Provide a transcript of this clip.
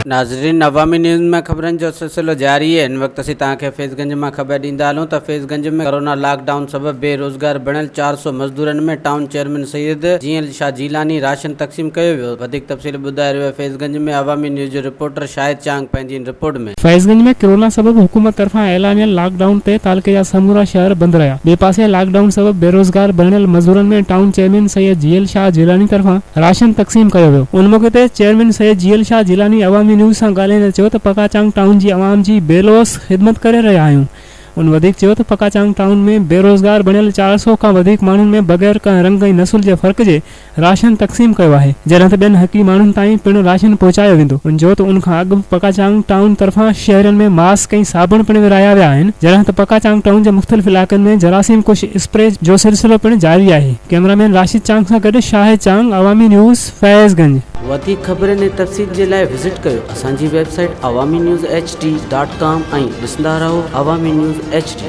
नाज़रीन, अवामी न्यूज़ में खबरन जो सिलसिलो जारी है। इन वक्त असीं तव्हांखे फैज़गंज में खबर ॾींदा हलूं त फैज़गंज में कोरोना लॉकडाउन सबब बेरोज़गार बणियल 400 मज़दूरनि में town chairman Syed GL Shah Jilani राशन तक़सीम कयो वियो। वधीक तफ़सील ॿुधाए रहियो आहे फैज़गंज में अवामी न्यूज़ जो रिपोर्टर शाहिद चांग पंहिंजी रिपोर्ट में। फैज़गंज में कोरोना सबब हुकूमत तरफां ऐलानियल लॉकडाउन ते तालुके जा समूरा शहर बंद रहा। ॿिए पासे लॉकडाउन सबब बेरोज़गार बणियल मज़दूरनि में town chairman Syed GL Shah Jilani तरफां राशन तक़सीम कयो वियो। उन मौके ते चेयरमैन सैयद जीएल शाह जीलानी अवामी न्यूज़ सां ॻाल्हाईंदे चयो त पकाचांग टाउन जी अवाम जी बेलोस ख़िदमत करे रहिया आहियूं। उन वधीक चयो त पकाचांग टाउन में बेरोज़गार बणियल 400 खां वधीक माण्हुनि में बग़ैर कंहिं रंग ऐं नसुल जे फ़र्क़ जे राशन तक़सीम कयो आहे, जॾहिं त ॿियनि हक़ी माण्हुनि ताईं पिणु राशन पहुचायो वेंदो। उन चयो त उन खां अॻु पकाचांग टाउन तरफ़ां शहरनि में मास्क ऐं साबुण पिणु विराया विया आहिनि, जॾहिं त पकाचांग टाउन जे मुख़्तलिफ़ इलाइक़नि में जरासीम कुश स्प्रे जो सिलसिलो पिणु जारी आहे। कैमरामैन राशिद चांग सां गॾु शाहिद चांग, अवामी न्यूज़, फैज़गंज। वधीक ख़बरनि ऐं तफ़सील जे लाइ विज़िट कयो असांजी वेबसाइट awamiNewsHD.com ऐं ॾिसंदा रहो अवामी न्यूज़ HD।